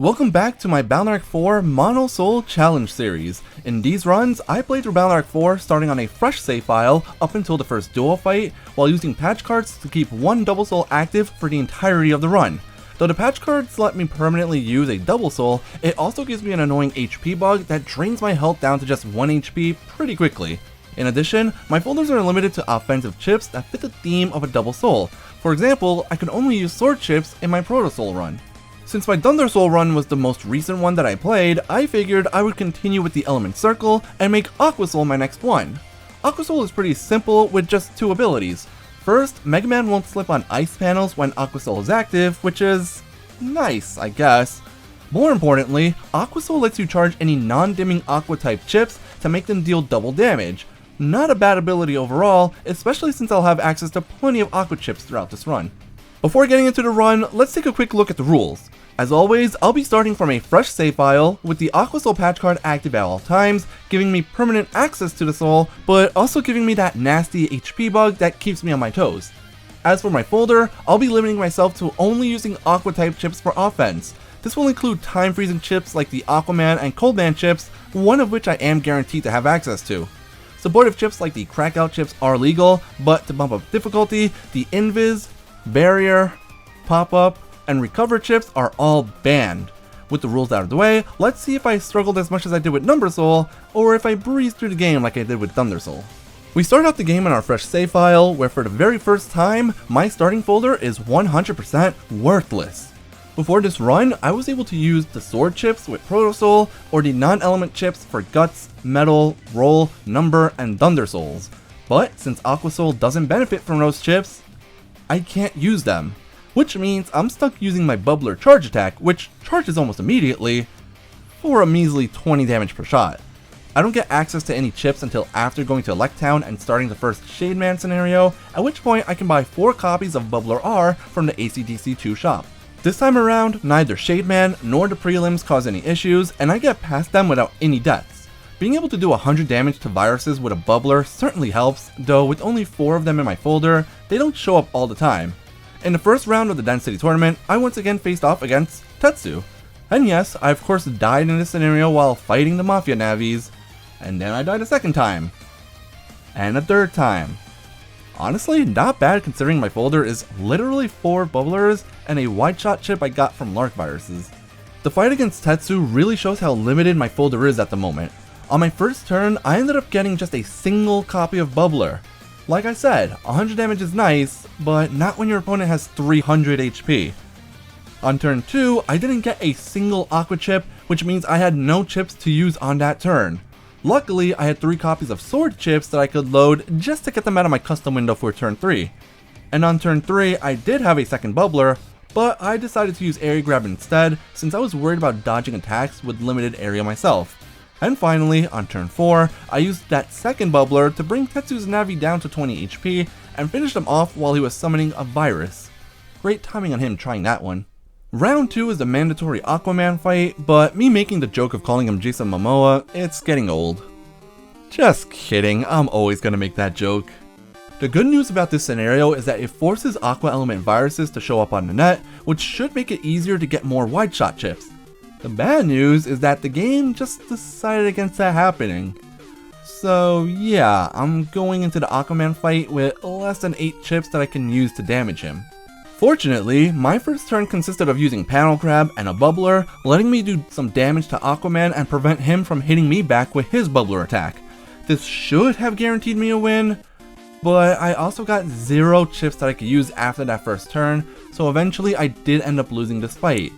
Welcome back to my Aqua Soul Mono Soul Challenge series. In these runs, I played through Aqua Soul starting on a fresh save file up until the first duo fight, while using patch cards to keep one double soul active for the entirety of the run. Though the patch cards let me permanently use a double soul, it also gives me an annoying HP bug that drains my health down to just 1 HP pretty quickly. In addition, my folders are limited to offensive chips that fit the theme of a double soul. For example, I could only use sword chips in my Proto Soul run. Since my Thunder Soul run was the most recent one that I played, I figured I would continue with the Element Circle and make Aqua Soul my next one. Aqua Soul is pretty simple with just 2 abilities. First, Mega Man won't slip on ice panels when Aqua Soul is active, which is nice, I guess. More importantly, Aqua Soul lets you charge any non-dimming Aqua type chips to make them deal double damage. Not a bad ability overall, especially since I'll have access to plenty of Aqua chips throughout this run. Before getting into the run, let's take a quick look at the rules. As always, I'll be starting from a fresh save file, with the Aqua Soul patch card active at all times, giving me permanent access to the soul, but also giving me that nasty HP bug that keeps me on my toes. As for my folder, I'll be limiting myself to only using Aqua type chips for offense. This will include time freezing chips like the Aquaman and Coldman chips, one of which I am guaranteed to have access to. Supportive chips like the Crackout chips are legal, but to bump up difficulty, the Invis, Barrier, Pop-Up, and Recover chips are all banned. With the rules out of the way, let's see if I struggled as much as I did with Number Soul, or if I breezed through the game like I did with Thunder Soul. We start out the game in our fresh save file, where for the very first time, my starting folder is 100% worthless. Before this run, I was able to use the sword chips with Proto Soul, or the non-element chips for Guts, Metal, Roll, Number, and Thunder Souls. But since Aqua Soul doesn't benefit from those chips, I can't use them, which means I'm stuck using my Bubbler charge attack, which charges almost immediately, for a measly 20 damage per shot. I don't get access to any chips until after going to Electown and starting the first Shademan scenario, at which point I can buy 4 copies of Bubbler R from the ACDC 2 shop. This time around, neither Shademan nor the prelims cause any issues, and I get past them without any deaths. Being able to do 100 damage to viruses with a Bubbler certainly helps, though with only 4 of them in my folder, they don't show up all the time. In the first round of the Density Tournament, I once again faced off against Tetsu. And yes, I of course died in this scenario while fighting the Mafia Navis, and then I died a second time. And a third time. Honestly, not bad considering my folder is literally 4 Bubblers and a wide shot chip I got from Lark viruses. The fight against Tetsu really shows how limited my folder is at the moment. On my first turn, I ended up getting just a single copy of Bubbler. Like I said, 100 damage is nice, but not when your opponent has 300 HP. On turn 2, I didn't get a single Aqua chip, which means I had no chips to use on that turn. Luckily, I had 3 copies of Sword chips that I could load just to get them out of my custom window for turn 3. And on turn 3, I did have a second Bubbler, but I decided to use Area Grab instead since I was worried about dodging attacks with limited area myself. And finally, on turn 4, I used that second Bubbler to bring Tetsu's Navi down to 20 HP and finish him off while he was summoning a virus. Great timing on him trying that one. Round 2 is the mandatory Aquaman fight, but me making the joke of calling him Jason Momoa, it's getting old. Just kidding, I'm always gonna make that joke. The good news about this scenario is that it forces Aqua Element viruses to show up on the net, which should make it easier to get more wide shot chips. The bad news is that the game just decided against that happening. So yeah, I'm going into the Aquaman fight with less than 8 chips that I can use to damage him. Fortunately, my first turn consisted of using Panel Grab and a Bubbler, letting me do some damage to Aquaman and prevent him from hitting me back with his Bubbler attack. This should have guaranteed me a win, but I also got 0 chips that I could use after that first turn, so eventually I did end up losing this fight.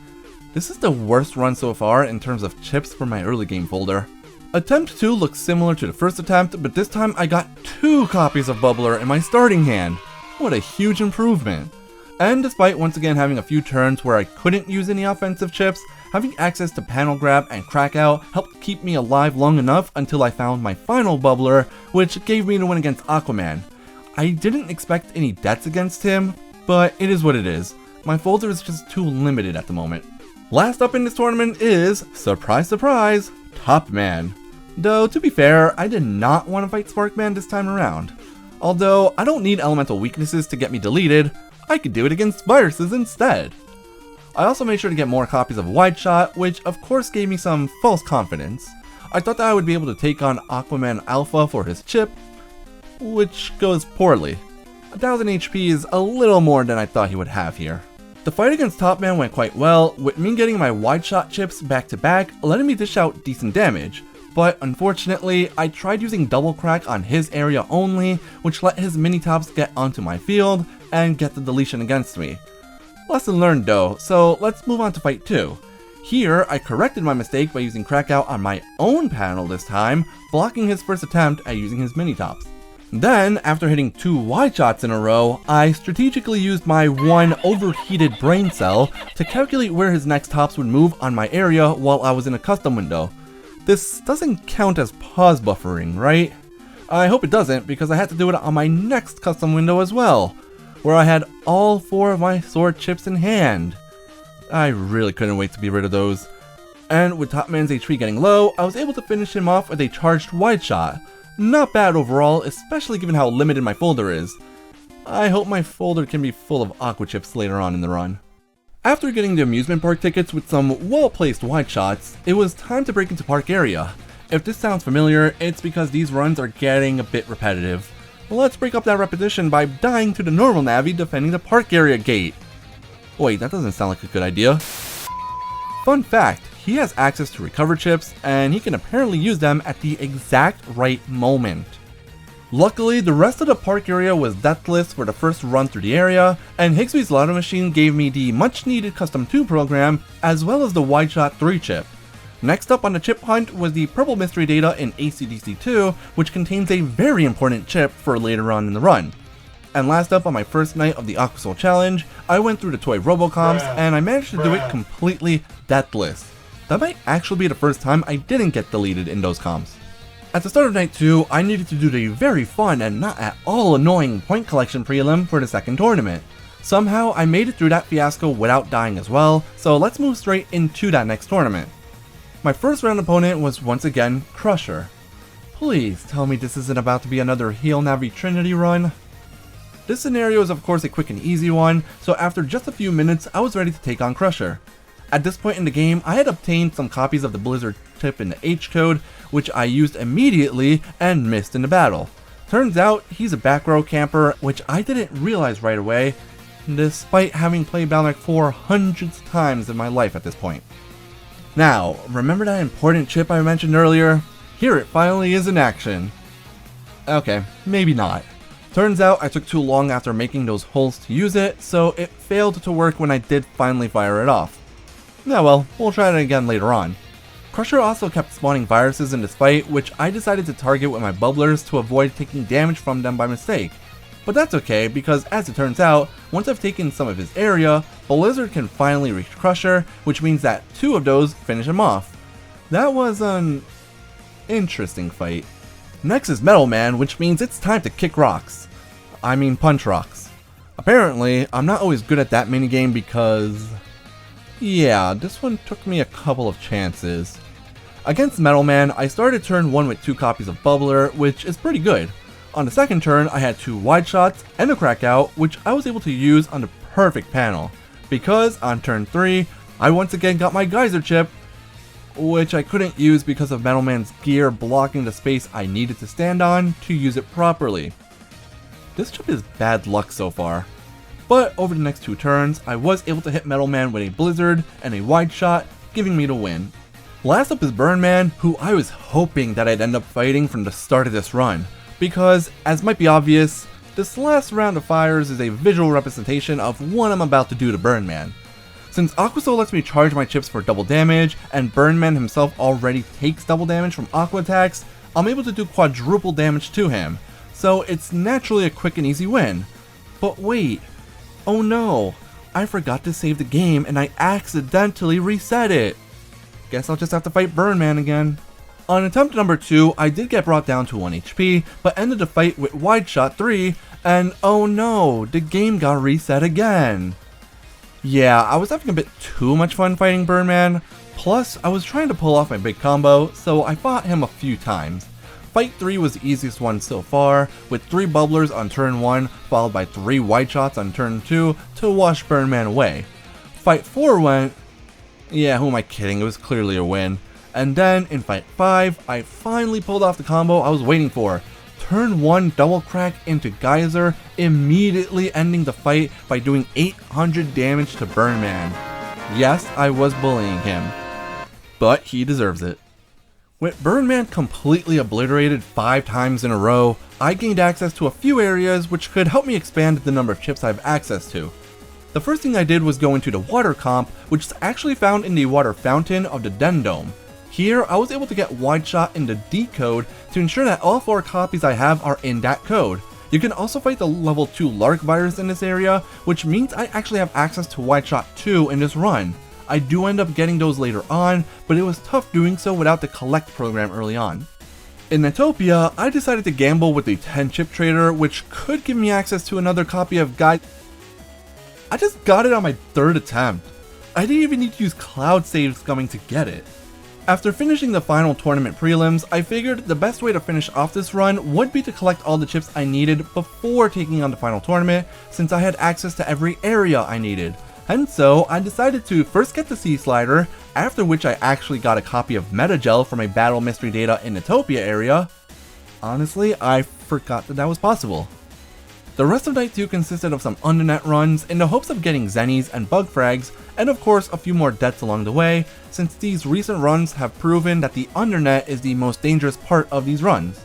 This is the worst run so far in terms of chips for my early game folder. Attempt 2 looks similar to the first attempt, but this time I got 2 copies of Bubbler in my starting hand. What a huge improvement. And despite once again having a few turns where I couldn't use any offensive chips, having access to Panel Grab and Crackout helped keep me alive long enough until I found my final Bubbler, which gave me the win against Aquaman. I didn't expect any deaths against him, but it is what it is. My folder is just too limited at the moment. Last up in this tournament is, surprise surprise, Topman. Though to be fair, I did not want to fight Sparkman this time around. Although I don't need elemental weaknesses to get me deleted, I could do it against viruses instead. I also made sure to get more copies of Wide Shot, which of course gave me some false confidence. I thought that I would be able to take on Aquaman Alpha for his chip, which goes poorly. 1000 HP is a little more than I thought he would have here. The fight against Topman went quite well, with me getting my Wide Shot chips back to back, letting me dish out decent damage. But unfortunately, I tried using Double Crack on his area only, which let his mini-tops get onto my field and get the deletion against me. Lesson learned though, so let's move on to fight 2. Here, I corrected my mistake by using Crack Out on my own panel this time, blocking his first attempt at using his mini-tops. Then, after hitting 2 Wide Shots in a row, I strategically used my one overheated brain cell to calculate where his next tops would move on my area while I was in a custom window. This doesn't count as pause buffering, right? I hope it doesn't, because I had to do it on my next custom window as well, where I had all 4 of my sword chips in hand. I really couldn't wait to be rid of those. And with Topman's HP getting low, I was able to finish him off with a charged Wide Shot. Not bad overall, especially given how limited my folder is. I hope my folder can be full of Aqua chips later on in the run. After getting the amusement park tickets with some well-placed Wide Shots, it was time to break into park area. If this sounds familiar, it's because these runs are getting a bit repetitive. Let's break up that repetition by dying to the normal Navi defending the park area gate. Wait, that doesn't sound like a good idea. Fun fact, he has access to recover chips, and he can apparently use them at the exact right moment. Luckily, the rest of the park area was deathless for the first run through the area, and Higsby's Lotto Machine gave me the much needed Custom 2 program, as well as the Wide Shot 3 chip. Next up on the chip hunt was the Purple Mystery Data in AC/DC 2, which contains a very important chip for later on in the run. And last up on my first night of the Aqua Soul challenge, I went through the toy Robocoms, and I managed to do it completely deathless. That might actually be the first time I didn't get deleted in those comms. At the start of night 2, I needed to do the very fun and not at all annoying point collection prelim for the second tournament. Somehow I made it through that fiasco without dying as well, so let's move straight into that next tournament. My first round opponent was once again Crusher. Please tell me this isn't about to be another Heal Navi Trinity run. This scenario is of course a quick and easy one, so after just a few minutes I was ready to take on Crusher. At this point in the game, I had obtained some copies of the Blizzard chip in the H code, which I used immediately and missed in the battle. Turns out, he's a back row camper, which I didn't realize right away, despite having played Balnark 4 hundreds of times in my life at this point. Now, remember that important chip I mentioned earlier? Here it finally is in action. Okay, maybe not. Turns out I took too long after making those holes to use it, so it failed to work when I did finally fire it off. Yeah well, we'll try it again later on. Crusher also kept spawning viruses in this fight, which I decided to target with my bubblers to avoid taking damage from them by mistake. But that's okay, because as it turns out, once I've taken some of his area, Blizzard can finally reach Crusher, which means that 2 of those finish him off. That was an interesting fight. Next is Metal Man, which means it's time to kick rocks. I mean punch rocks. Apparently, I'm not always good at that minigame because... yeah, this one took me a couple of chances. Against Metal Man, I started turn 1 with 2 copies of Bubbler, which is pretty good. On the second turn, I had 2 Wide Shots and a Crack Out, which I was able to use on the perfect panel. Because on turn 3, I once again got my Geyser chip, which I couldn't use because of Metal Man's gear blocking the space I needed to stand on to use it properly. This chip is bad luck so far. But over the next 2 turns, I was able to hit Metal Man with a Blizzard and a Wide Shot, giving me the win. Last up is Burnman, who I was hoping that I'd end up fighting from the start of this run, because, as might be obvious, this last round of fires is a visual representation of what I'm about to do to Burnman. Since Aqua Soul lets me charge my chips for double damage, and Burnman himself already takes double damage from Aqua attacks, I'm able to do quadruple damage to him, so it's naturally a quick and easy win. But wait. Oh no, I forgot to save the game and I accidentally reset it. Guess I'll just have to fight Burnman again. On attempt number 2, I did get brought down to 1 HP, but ended the fight with Wide Shot 3, and oh no, the game got reset again. Yeah, I was having a bit too much fun fighting Burnman, plus I was trying to pull off my big combo, so I fought him a few times. Fight 3 was the easiest one so far, with 3 bubblers on turn 1, followed by 3 Wide Shots on turn 2 to wash Burnman away. Fight 4 went, yeah, who am I kidding, it was clearly a win. And then in Fight 5, I finally pulled off the combo I was waiting for. Turn 1 double crack into Geyser, immediately ending the fight by doing 800 damage to Burnman. Yes, I was bullying him, but he deserves it. With Burnman completely obliterated 5 times in a row, I gained access to a few areas which could help me expand the number of chips I have access to. The first thing I did was go into the water comp, which is actually found in the water fountain of the Den Dome. Here, I was able to get wide shot in the D code to ensure that all 4 copies I have are in that code. You can also fight the level 2 Lark virus in this area, which means I actually have access to wide shot 2 in this run. I do end up getting those later on, but it was tough doing so without the collect program early on. In Netopia, I decided to gamble with the 10 chip trader, which could give me access to another copy of Guide. I just got it on my 3rd attempt. I didn't even need to use cloud save scumming to get it. After finishing the final tournament prelims, I figured the best way to finish off this run would be to collect all the chips I needed before taking on the final tournament, since I had access to every area I needed. And so I decided to first get the Sea Slider, after which I actually got a copy of Metagel from a Battle Mystery Data in Netopia area. Honestly, I forgot that was possible. The rest of Night 2 consisted of some Undernet runs in the hopes of getting Zennies and Bug Frags, and of course a few more deaths along the way, since these recent runs have proven that the Undernet is the most dangerous part of these runs.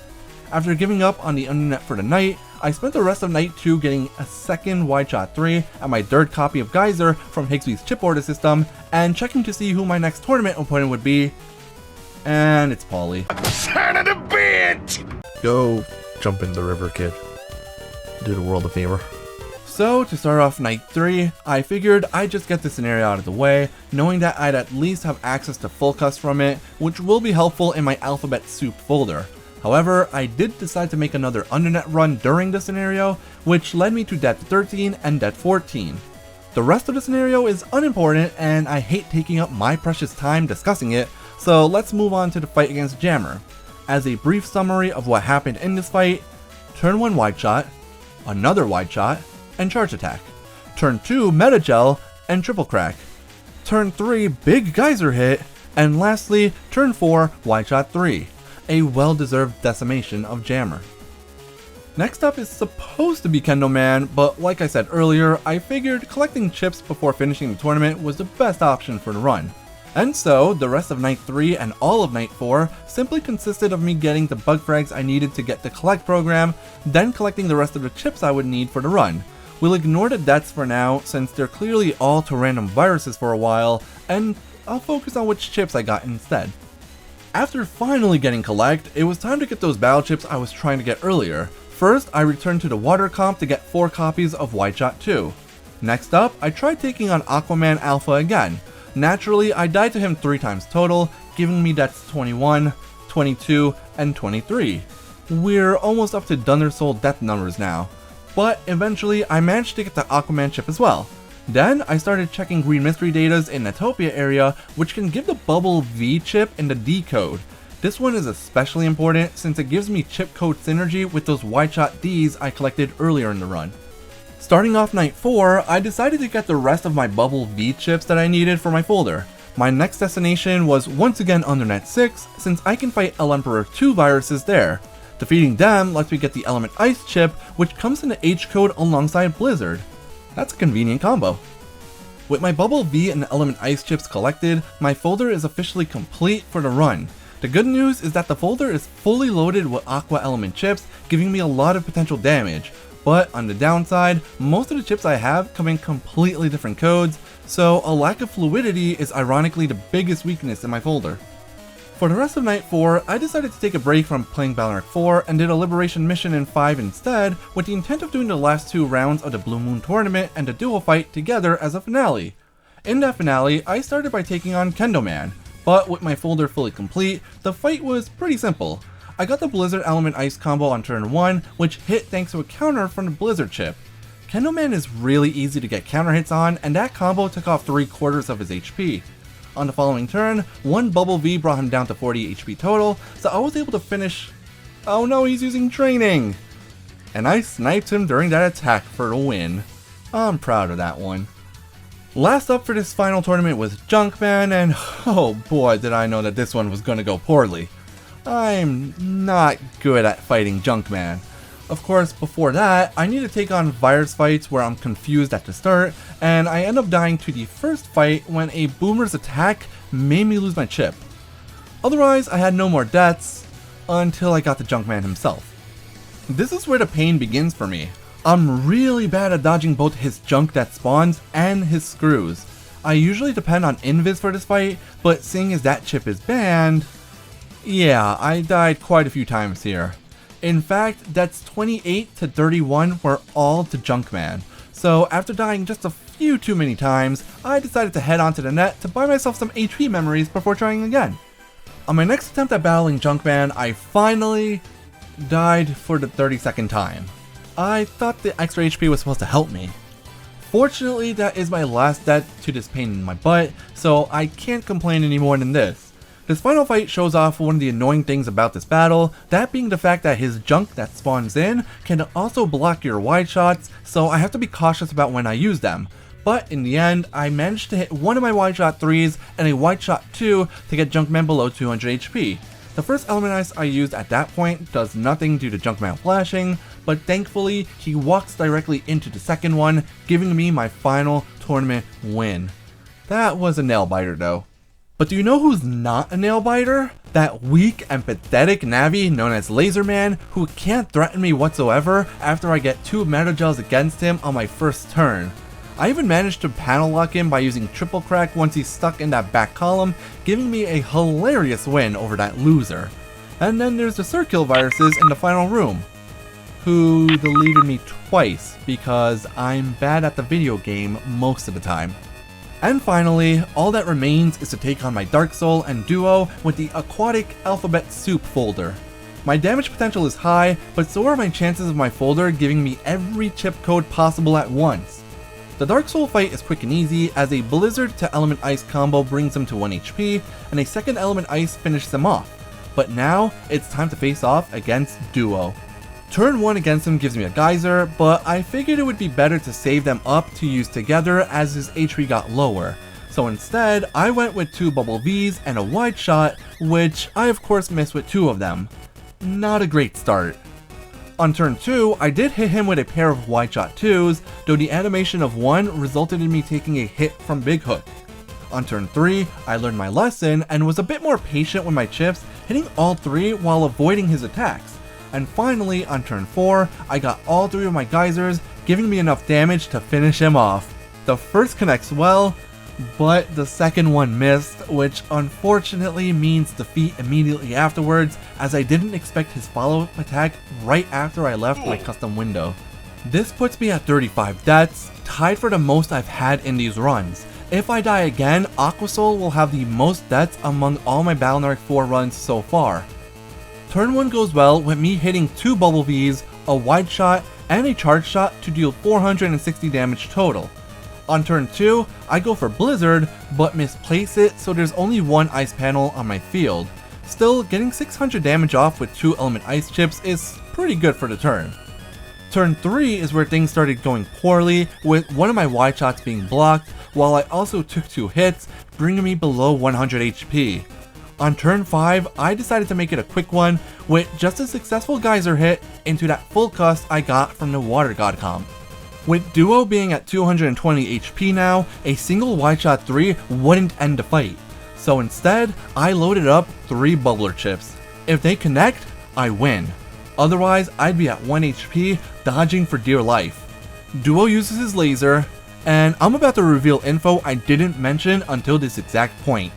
After giving up on the Undernet for the night, I spent the rest of Night 2 getting a second Wide Shot 3 and my 3rd copy of Geyser from Higsby's chip order system, and checking to see who my next tournament opponent would be, and it's Paulie. Son of a bitch! Go jump in the river, kid. Do the world a favor. So to start off Night 3, I figured I'd just get this scenario out of the way, knowing that I'd at least have access to full cuts from it, which will be helpful in my Alphabet Soup folder. However, I did decide to make another Undernet run during the scenario, which led me to Death 13 and Death 14. The rest of the scenario is unimportant, and I hate taking up my precious time discussing it, so let's move on to the fight against Jammer. As a brief summary of what happened in this fight, turn 1 Wide Shot, another Wide Shot, and Charge Attack. Turn 2 Metagel, and Triple Crack. Turn 3 Big Geyser Hit, and lastly, Turn 4 Wide Shot 3. A well-deserved decimation of Jammer. Next up is supposed to be Kendo Man, but like I said earlier, I figured collecting chips before finishing the tournament was the best option for the run. And so, the rest of Night 3 and all of Night 4 simply consisted of me getting the bug frags I needed to get the collect program, then collecting the rest of the chips I would need for the run. We'll ignore the deaths for now, since they're clearly all to random viruses for a while, and I'll focus on which chips I got instead. After finally getting collect, it was time to get those battle chips I was trying to get earlier. First, I returned to the water comp to get 4 copies of Wide Shot 2. Next up, I tried taking on Aquaman Alpha again. Naturally, I died to him 3 times total, giving me deaths 21, 22, and 23. We're almost up to Thunder Soul death numbers now, but eventually I managed to get the Aquaman chip as well. Then I started checking green mystery datas in Netopia area, which can give the Bubble V chip in the D code. This one is especially important since it gives me chip code synergy with those Wide Shot Ds I collected earlier in the run. Starting off Night 4, I decided to get the rest of my Bubble V chips that I needed for my folder. My next destination was once again Undernet 6, since I can fight El Emperor 2 viruses there. Defeating them lets me get the Element Ice chip, which comes in the H code alongside Blizzard. That's a convenient combo. With my Bubble V and Element Ice chips collected, my folder is officially complete for the run. The good news is that the folder is fully loaded with Aqua Element chips, giving me a lot of potential damage. But on the downside, most of the chips I have come in completely different codes, so a lack of fluidity is ironically the biggest weakness in my folder. For the rest of Night 4, I decided to take a break from playing Balnark 4 and did a Liberation mission in 5 instead, with the intent of doing the last 2 rounds of the Blue Moon tournament and the duel fight together as a finale. In that finale, I started by taking on Kendo Man, but with my folder fully complete, the fight was pretty simple. I got the Blizzard Element Ice combo on turn 1, which hit thanks to a counter from the Blizzard chip. Kendo Man is really easy to get counter hits on, and that combo took off 3/4 of his HP. On the following turn, 1 Bubble V brought him down to 40 HP total, so I was able to finish... Oh no, he's using training! And I sniped him during that attack for the win. I'm proud of that one. Last up for this final tournament was Junkman, and oh boy did I know that this one was gonna go poorly. I'm not good at fighting Junkman. Of course, before that, I need to take on virus fights where I'm confused at the start, and I end up dying to the first fight when a boomer's attack made me lose my chip. Otherwise, I had no more deaths until I got to Junkman himself. This is where the pain begins for me. I'm really bad at dodging both his junk that spawns and his screws. I usually depend on invis for this fight, but seeing as that chip is banned, yeah, I died quite a few times here. In fact, that's 28 to 31 were all to Junkman. So after dying just a few too many times, I decided to head onto the net to buy myself some HP memories before trying again. On my next attempt at battling Junkman, I finally died for the 32nd time. I thought the extra HP was supposed to help me. Fortunately, that is my last death to this pain in my butt, so I can't complain any more than this. This final fight shows off one of the annoying things about this battle, that being the fact that his junk that spawns in can also block your wide shots, so I have to be cautious about when I use them. But in the end, I managed to hit one of my wide shot 3s and a wide shot 2 to get Junkman below 200 HP. The first element ice I used at that point does nothing due to Junkman flashing, but thankfully he walks directly into the second one, giving me my final tournament win. That was a nail biter though. But do you know who's not a nail biter? That weak and pathetic Navi known as Laserman, who can't threaten me whatsoever after I get 2 Meta Gels against him on my first turn. I even managed to panel lock him by using triple crack once he's stuck in that back column, giving me a hilarious win over that loser. And then there's the Circle viruses in the final room, who deleted me twice because I'm bad at the video game most of the time. And finally, all that remains is to take on my Dark Soul and Duo with the Aquatic Alphabet Soup folder. My damage potential is high, but so are my chances of my folder giving me every chip code possible at once. The Dark Soul fight is quick and easy, as a Blizzard to Element Ice combo brings him to 1 HP, and a second Element Ice finishes him off. But now, it's time to face off against Duo. Turn 1 against him gives me a Geyser, but I figured it would be better to save them up to use together as his HP got lower. So instead, I went with 2 Bubble Vs and a Wide Shot, which I of course missed with 2 of them. Not a great start. On turn 2, I did hit him with a pair of Wide Shot 2s, though the animation of one resulted in me taking a hit from Big Hook. On turn 3, I learned my lesson and was a bit more patient with my chips, hitting all 3 while avoiding his attacks. And finally, on turn 4, I got all 3 of my geysers, giving me enough damage to finish him off. The first connects well, but the second one missed, which unfortunately means defeat immediately afterwards, as I didn't expect his follow-up attack right after I left my custom window. This puts me at 35 deaths, tied for the most I've had in these runs. If I die again, Aqua Soul will have the most deaths among all my Battle.Net 4 runs so far. Turn 1 goes well with me hitting 2 Bubble Vs, a Wide Shot, and a Charge Shot to deal 460 damage total. On turn 2, I go for Blizzard, but misplace it so there's only 1 ice panel on my field. Still, getting 600 damage off with 2 element ice chips is pretty good for the turn. Turn 3 is where things started going poorly, with one of my wide shots being blocked, while I also took 2 hits, bringing me below 100 HP. On turn 5, I decided to make it a quick one, with just a successful geyser hit into that full cust I got from the Water God comp. With Duo being at 220 HP now, a single wide shot 3 wouldn't end the fight. So instead, I loaded up 3 bubbler chips. If they connect, I win. Otherwise, I'd be at 1 HP, dodging for dear life. Duo uses his laser, and I'm about to reveal info I didn't mention until this exact point.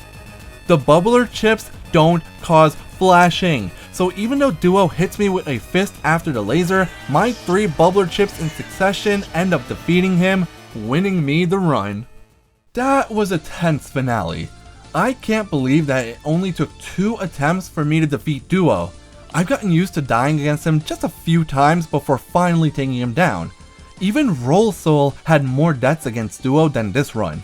The bubbler chips don't cause flashing, so even though Duo hits me with a fist after the laser, my 3 bubbler chips in succession end up defeating him, winning me the run. That was a tense finale. I can't believe that it only took 2 attempts for me to defeat Duo. I've gotten used to dying against him just a few times before finally taking him down. Even Roll Soul had more deaths against Duo than this run.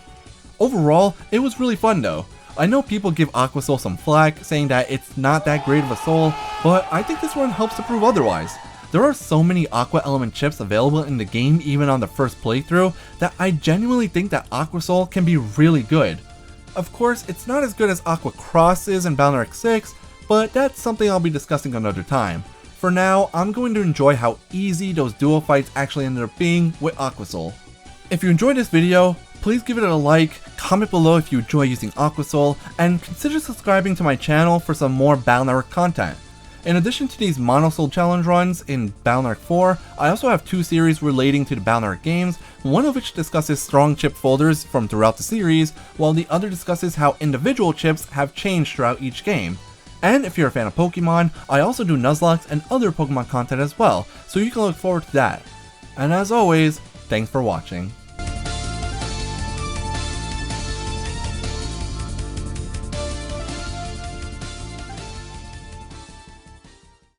Overall, it was really fun though. I know people give Aqua Soul some flack, saying that it's not that great of a soul, but I think this run helps to prove otherwise. There are so many Aqua Element chips available in the game even on the first playthrough that I genuinely think that Aqua Soul can be really good. Of course, it's not as good as Aqua Cross is in Bound Arc 6, but that's something I'll be discussing another time. For now, I'm going to enjoy how easy those duo fights actually ended up being with Aqua Soul. If you enjoyed this video, please give it a like, comment below if you enjoy using Aqua Soul, and consider subscribing to my channel for some more Bound Arc content. In addition to these Mono Soul challenge runs in Bound Arc 4, I also have 2 series relating to the Bound Arc games, one of which discusses strong chip folders from throughout the series, while the other discusses how individual chips have changed throughout each game. And if you're a fan of Pokemon, I also do Nuzlocke and other Pokemon content as well, so you can look forward to that. And as always, thanks for watching.